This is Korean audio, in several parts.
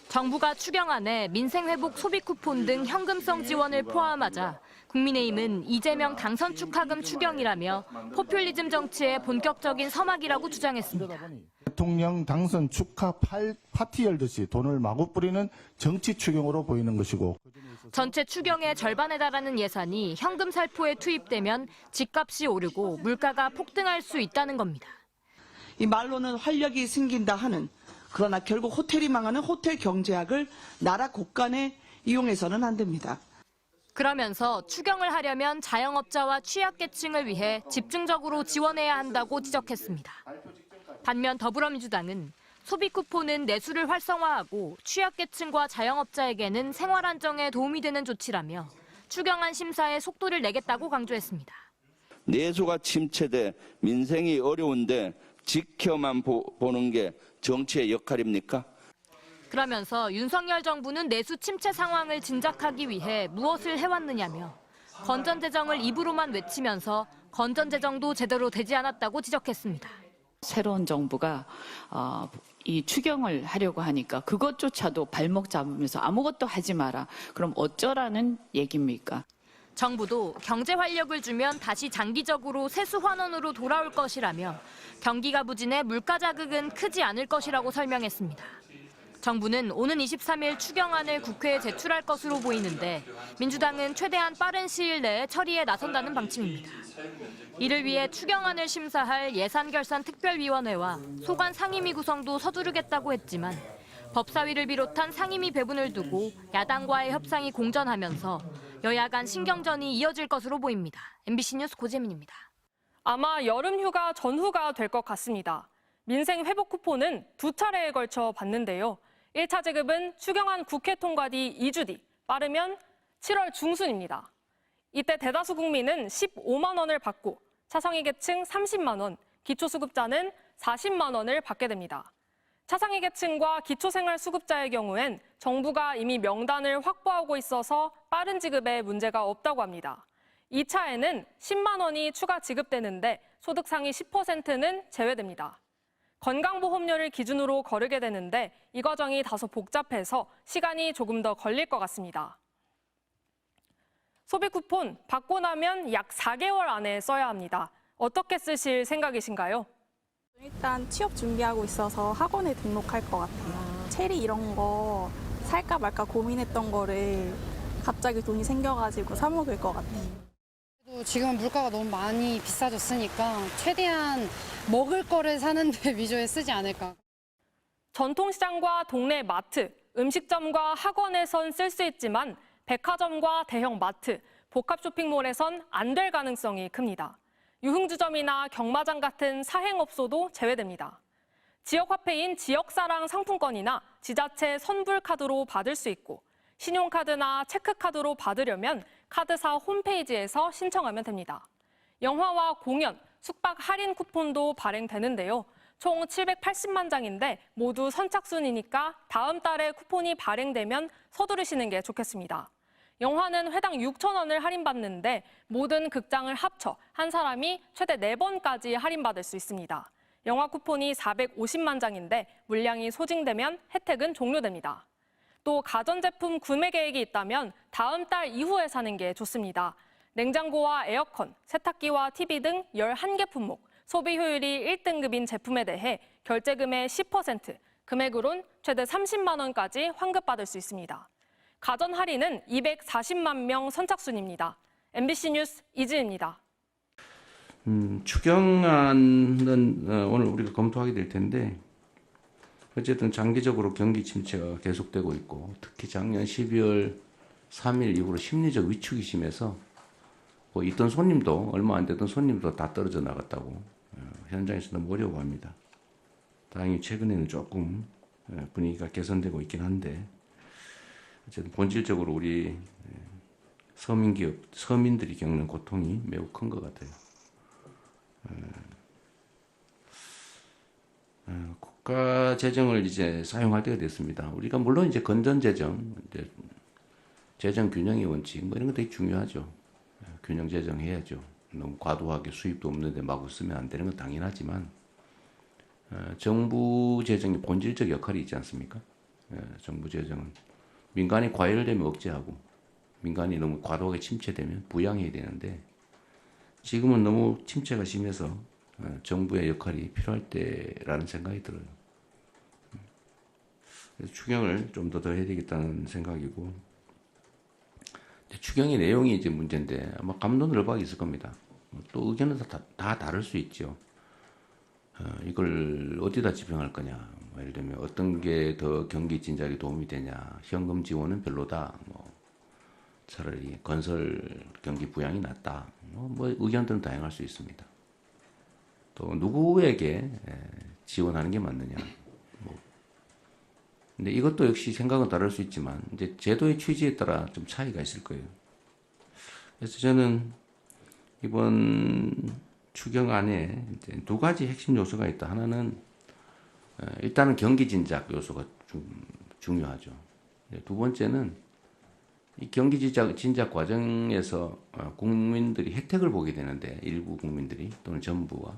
정부가 추경안에 민생회복 소비 쿠폰 등 현금성 지원을 포함하자 국민의힘은 이재명 당선 축하금 추경이라며 포퓰리즘 정치의 본격적인 서막이라고 주장했습니다. 대통령 당선 축하 파티 열듯이 돈을 마구 뿌리는 정치 추경으로 보이는 것이고, 전체 추경의 절반에 달하는 예산이 현금 살포에 투입되면 집값이 오르고 물가가 폭등할 수 있다는 겁니다. 이 말로는 활력이 생긴다 하는, 그러나 결국 호텔이 망하는 호텔 경제학을 나라 곳간에 이용해서는 안 됩니다. 그러면서 추경을 하려면 자영업자와 취약계층을 위해 집중적으로 지원해야 한다고 지적했습니다. 반면 더불어민주당은 소비 쿠폰은 내수를 활성화하고 취약계층과 자영업자에게는 생활 안정에 도움이 되는 조치라며 추경안 심사에 속도를 내겠다고 강조했습니다. 내수가 침체돼 민생이 어려운데 지켜만 보는 게 정치의 역할입니까? 그러면서 윤석열 정부는 내수 침체 상황을 진작하기 위해 무엇을 해왔느냐며 건전재정을 입으로만 외치면서 건전재정도 제대로 되지 않았다고 지적했습니다. 새로운 정부가 이 추경을 하려고 하니까 그것조차도 발목 잡으면서 아무것도 하지 마라. 그럼 어쩌라는 얘기입니까? 정부도 경제 활력을 주면 다시 장기적으로 세수 환원으로 돌아올 것이라며 경기가 부진해 물가 자극은 크지 않을 것이라고 설명했습니다. 정부는 오는 23일 추경안을 국회에 제출할 것으로 보이는데 민주당은 최대한 빠른 시일 내에 처리에 나선다는 방침입니다. 이를 위해 추경안을 심사할 예산결산특별위원회와 소관 상임위 구성도 서두르겠다고 했지만 법사위를 비롯한 상임위 배분을 두고 야당과의 협상이 공전하면서 여야 간 신경전이 이어질 것으로 보입니다. MBC 뉴스 고재민입니다. 아마 여름휴가 전후가 될 것 같습니다. 민생 회복 쿠폰은 두 차례에 걸쳐 받는데요. 1차 지급은 추경안 국회 통과 뒤 2주 뒤, 빠르면 7월 중순입니다. 이때 대다수 국민은 15만 원을 받고 차상위 계층 30만 원, 기초수급자는 40만 원을 받게 됩니다. 차상위 계층과 기초생활수급자의 경우엔 정부가 이미 명단을 확보하고 있어서 빠른 지급에 문제가 없다고 합니다. 2차에는 10만 원이 추가 지급되는데 소득 상위 10%는 제외됩니다. 건강보험료를 기준으로 거르게 되는데 이 과정이 다소 복잡해서 시간이 조금 더 걸릴 것 같습니다. 소비 쿠폰 받고 나면 약 4개월 안에 써야 합니다. 어떻게 쓰실 생각이신가요? 일단 취업 준비하고 있어서 학원에 등록할 것 같아요. 체리 이런 거 살까 말까 고민했던 거를 갑자기 돈이 생겨가지고 사 먹을 것 같아요. 지금 물가가 너무 많이 비싸졌으니까 최대한 먹을 거를 사는 데 위주에 쓰지 않을까. 전통시장과 동네 마트, 음식점과 학원에선 쓸 수 있지만 백화점과 대형 마트, 복합 쇼핑몰에선 안 될 가능성이 큽니다. 유흥주점이나 경마장 같은 사행업소도 제외됩니다. 지역화폐인 지역사랑 상품권이나 지자체 선불카드로 받을 수 있고 신용카드나 체크카드로 받으려면 카드사 홈페이지에서 신청하면 됩니다. 영화와 공연, 숙박 할인 쿠폰도 발행되는데요. 총 780만 장인데 모두 선착순이니까 다음 달에 쿠폰이 발행되면 서두르시는 게 좋겠습니다. 영화는 회당 6천 원을 할인받는데 모든 극장을 합쳐 한 사람이 최대 4번까지 할인받을 수 있습니다. 영화 쿠폰이 450만 장인데 물량이 소진되면 혜택은 종료됩니다. 또 가전제품 구매 계획이 있다면 다음 달 이후에 사는 게 좋습니다. 냉장고와 에어컨, 세탁기와 TV 등 11개 품목, 소비 효율이 1등급인 제품에 대해 결제금의 10%, 금액으론 최대 30만 원까지 환급받을 수 있습니다. 가전 할인은 240만 명 선착순입니다. MBC 뉴스 이지입니다. 추경안은 오늘 우리가 검토하게 될 텐데 어쨌든 장기적으로 경기 침체가 계속되고 있고 특히 작년 12월 3일 이후로 심리적 위축이 심해서 뭐 있던 손님도 얼마 안 되던 손님도 다 떨어져 나갔다고 현장에서 너무 어려워합니다. 다행히 최근에는 조금 분위기가 개선되고 있긴 한데 어쨌든 본질적으로 우리 서민기업, 서민들이 겪는 고통이 매우 큰 것 같아요. 국가 재정을 이제 사용할 때가 됐습니다. 우리가 물론 이제 건전 재정, 이제 재정 균형의 원칙 뭐 이런 거 되게 중요하죠. 균형 재정해야죠. 너무 과도하게 수입도 없는데 마구 쓰면 안 되는 건 당연하지만 정부 재정의 본질적 역할이 있지 않습니까? 정부 재정은 민간이 과열되면 억제하고 민간이 너무 과도하게 침체되면 부양해야 되는데 지금은 너무 침체가 심해서 정부의 역할이 필요할 때라는 생각이 들어요. 그래서 추경을 좀 더 해야 되겠다는 생각이고 추경의 내용이 이제 문제인데 아마 감론을박이 있을 겁니다. 또 의견은 다 다를 수 있죠. 이걸 어디다 집행할 거냐. 뭐 예를 들면 어떤 게 더 경기 진작에 도움이 되냐. 현금 지원은 별로다. 뭐 차라리 건설 경기 부양이 낫다. 뭐 의견들은 다양할 수 있습니다. 또 누구에게 지원하는 게 맞느냐. 근데 이것도 역시 생각은 다를 수 있지만 이제 제도의 취지에 따라 좀 차이가 있을 거예요. 그래서 저는 이번 추경안에 이제 두 가지 핵심 요소가 있다. 하나는 일단은 경기 진작 요소가 좀 중요하죠. 두 번째는 이 경기 진작 과정에서 국민들이 혜택을 보게 되는데 일부 국민들이 또는 정부가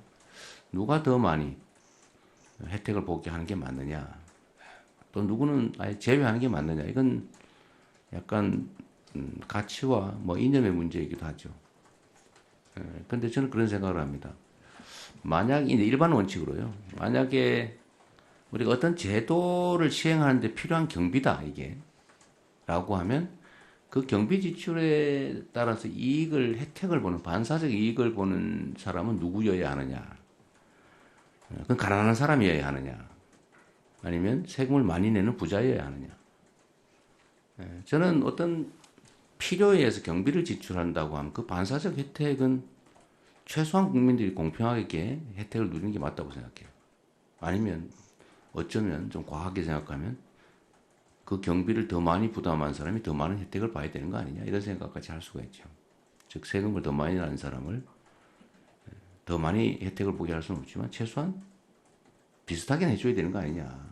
누가 더 많이 혜택을 보게 하는 게 맞느냐. 또 누구는 아예 제외하는 게 맞느냐. 이건 약간 가치와 뭐 이념의 문제이기도 하죠. 그런데 저는 그런 생각을 합니다. 만약 이제 일반 원칙으로요. 만약에 우리가 어떤 제도를 시행하는데 필요한 경비다 이게 라고 하면 그 경비 지출에 따라서 혜택을 보는 반사적 이익을 보는 사람은 누구여야 하느냐. 그건 가난한 사람이어야 하느냐. 아니면 세금을 많이 내는 부자여야 하느냐. 저는 어떤 필요에 의해서 경비를 지출한다고 하면 그 반사적 혜택은 최소한 국민들이 공평하게 혜택을 누리는 게 맞다고 생각해요. 아니면 어쩌면 좀 과하게 생각하면 그 경비를 더 많이 부담한 사람이 더 많은 혜택을 봐야 되는 거 아니냐 이런 생각까지 할 수가 있죠. 즉 세금을 더 많이 내는 사람을 더 많이 혜택을 보게 할 수는 없지만 최소한 비슷하게 해줘야 되는 거 아니냐.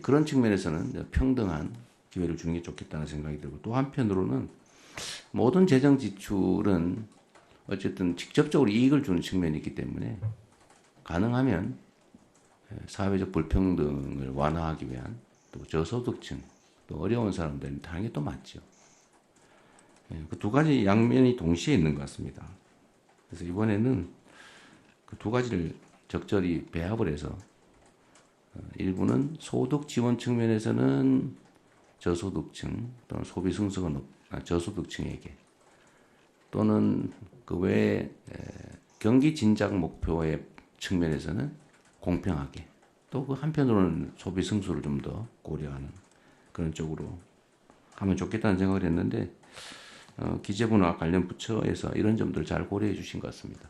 그런 측면에서는 평등한 기회를 주는 게 좋겠다는 생각이 들고 또 한편으로는 모든 재정 지출은 어쨌든 직접적으로 이익을 주는 측면이 있기 때문에 가능하면 사회적 불평등을 완화하기 위한 또 저소득층 또 어려운 사람들이 하는 게 또 맞죠. 그 두 가지 양면이 동시에 있는 것 같습니다. 그래서 이번에는 그 두 가지를 적절히 배합을 해서 일부는 소득 지원 측면에서는 저소득층 또는 소비 승수가 높은 저소득층에게 또는 그 외에 경기 진작 목표의 측면에서는 공평하게 또 그 한편으로는 소비 승수를 좀 더 고려하는 그런 쪽으로 하면 좋겠다는 생각을 했는데 기재부나 관련 부처에서 이런 점들을 잘 고려해 주신 것 같습니다.